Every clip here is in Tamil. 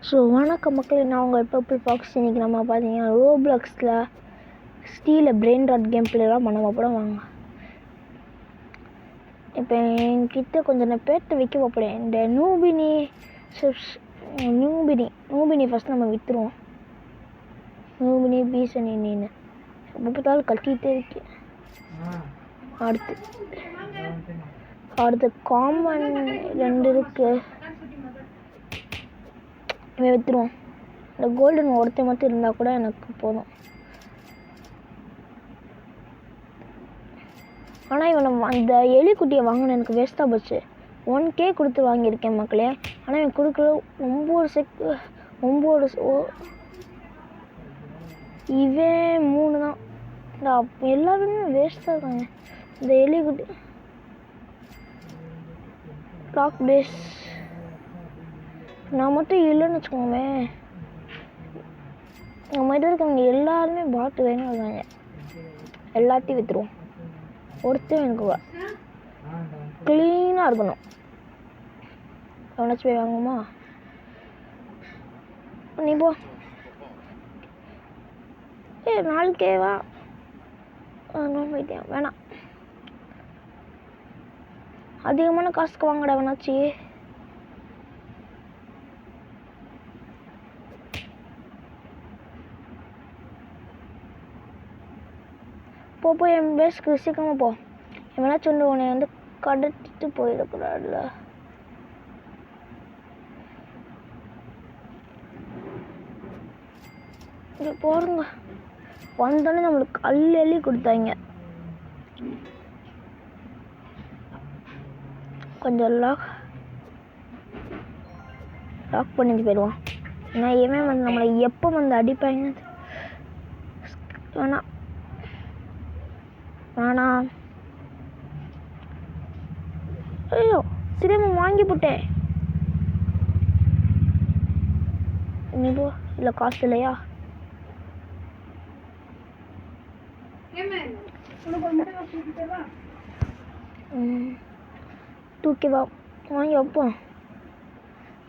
ஸோ வணக்கம் மக்களே, நான் உங்கள் பர்பிள் பாக்ஸ். இன்றைக்கி நம்ம பார்த்தீங்கன்னா ரோப்ளக்ஸில் ஸ்டீலில் பிரெயின் ராட் கேம் பிளேலாம் பண்ண போகிறோம். வாங்க, இப்போ என்கிட்ட கொஞ்சம் நான் பேட்டை விற்க போகிறேன். இந்த நூபினி ஃபஸ்ட் நம்ம விற்றுருவோம். நூபினி பீசனின்னு எப்போத்தாலும் கட்டிகிட்டே இருக்கு. அடுத்து காமன் 2 இருக்குது, விற்றுருவோம். இந்த கோல்டன் ஒருத்தர் மட்டும் இருந்தால் கூட எனக்கு போதும். ஆனால் இவனை அந்த எலிக்குட்டியை வாங்கின எனக்கு வேஸ்ட்டாக போச்சு. 1K கொடுத்து வாங்கியிருக்கேன் மக்களே. ஆனால் இவன் கொடுக்குற 9 இவன் 3 தான். எல்லாருமே வேஸ்ட்டாக இருக்காங்க. இந்த எலிக்குட்டி லாக் பேஸ் நான் மட்டும் இல்லைன்னு வச்சுக்கோங்க. நம்ம கிட்ட இருக்கவங்க எல்லாருமே பாட்டு வேணும் இருக்காங்க. எல்லாத்தையும் விற்றுருவோம். ஒருத்தர் எனக்கு க்ளீனாக இருக்கணும். கவனிச்சு போய் வாங்குமா? நீ போ. 4Kவா? போயிட்டேன். வேணாம், அதிகமான காசுக்கு வாங்கடா வேணாச்சு. போ என் பேஸ்க்கு சீக்கிரமாக போ. எவனாச்சும் வந்து உன்னை வந்து கடத்திட்டு போயிடக்கூடாதுல. இங்கே போகிறோங்க. வந்தோடனே நம்மளுக்கு அள்ளி கொடுத்தாங்க. கொஞ்சம் லாக் பண்ணிட்டு போயிடுவான். ஏன்னா இவன் வந்து நம்மளை எப்போ வந்து அடிப்பாங்க. வேணாம். ஐயோ, திரும்ப வாங்கி போட்டேன். நீ போ. இல்லை காசு இல்லையா? தூக்கிவா, வாங்கி வைப்போம்.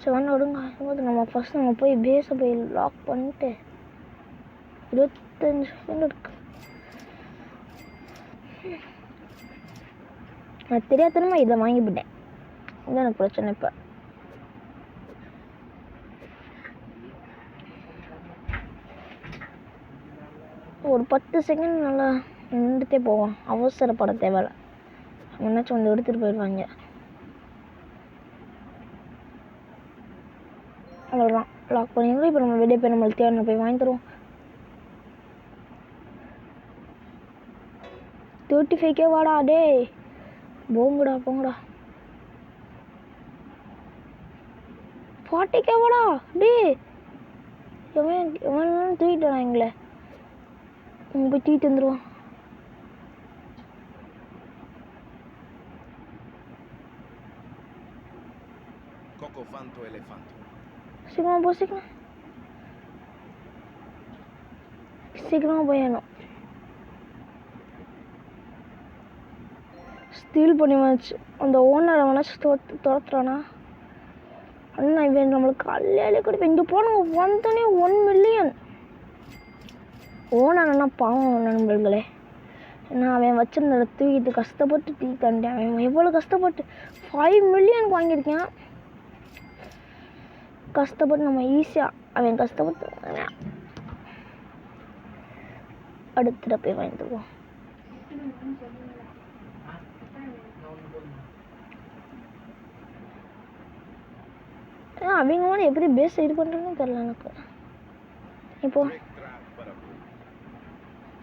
சரி வேணா விடுங்க. நம்ம ஃபஸ்ட் போய் பேஸை போய் லாக் பண்ணிட்டு 25 செகண்ட் இருக்கு. நான் தெரியாதனமா இதை வாங்கிவிட்டேன். இதுதான் எனக்கு பிரச்சனை. இப்போ ஒரு 10 செகண்ட் நல்லா நின்றுட்டே போவோம். அவசரப்பட தேவையில்ல. என்னாச்சும் வந்து எடுத்துகிட்டு போயிடுவாங்க. அவ்வளோதான், லாக் பண்ணிடுவோம். இப்போ நம்ம வெளியே போய் நம்மளுக்கு தேவை போய் வாங்கி தருவோம். 35K வாடா டே. போங்கடா. 40K வாடா டே. எவன் தூக்கிட்டானா எங்களை? போய் தூக்கிட்டு வந்துடுவான். சீக்கிரமா போயணும். ஸ்டீல் பண்ணி வச்சு அந்த ஓனர் அவனாச்சும் துரத்துறானா? அண்ணா இவன் நம்மளுக்கு அள்ளி கொடுப்பேன். இங்கே போனவங்க வந்தோடனே 1 மில்லியன். ஓனர் அண்ணா பாவம் நண்பர்களே. ஏன்னா அவன் வச்சிருந்த தூக்கிட்டு கஷ்டப்பட்டு தூக்கிட்டான். அவன் எவ்வளோ கஷ்டப்பட்டு 5 மில்லியனுக்கு வாங்கியிருக்கான். கஷ்டப்பட்டு நம்ம ஈஸியாக அவன் கஷ்டப்பட்டு அடுத்த போய் வாங்கிடுவோம். அவங்க வந்து எப்படி பேஸ் இது பண்ணுறதுன்னு தெரியல எனக்கு. இப்போ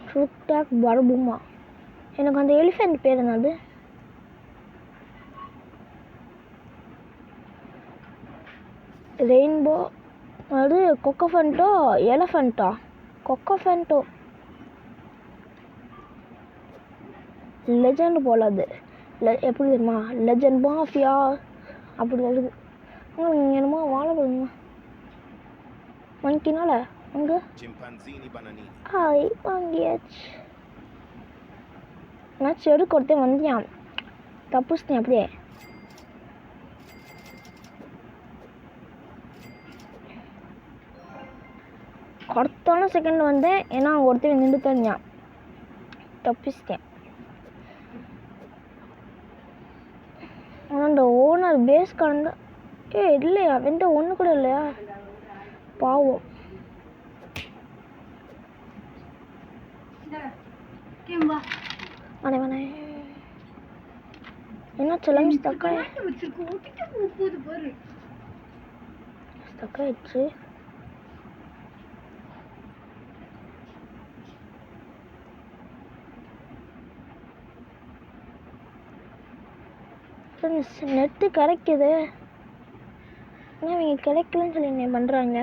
ட்ரூக் பரபுமா. எனக்கு அந்த எலிஃபென்ட் பேர் என்னது? ரெயின்போ. அது கொக்கோஃபென்ட்டோ எலஃபென்ட்டா? கொக்கோஃபென்ட்டோ லெஜண்ட் போல. அது எப்படி தெரியுமா? லெஜண்ட் மாஃபியா அப்படி வருது. நீங்கள் என்னமோ வாழை போடுங்க வாங்கினால அங்கே வாங்கியாச்சு. நான் செடு கொடுத்தேன் வந்தியான். தப்புச்சிட்டேன் அப்படியே. கரெக்டான செகண்ட் வந்தேன். ஏன்னா அங்கே ஒருத்தர் நின்று தனியான் தப்பிச்சிட்டேன். ஆனால் அந்த ஓனர் பேஸ் கலந்த இல்லையா எந்த ஒன்று கூட இல்லையா பாவம். அனைவனே என்ன செல்லம் ஸ்டக்காயிடுச்சு. நெட்டு கிடைக்குது. ஏன்னா இவங்க கிடைக்கலன்னு சொல்லி என்ன பண்ணுறாங்க.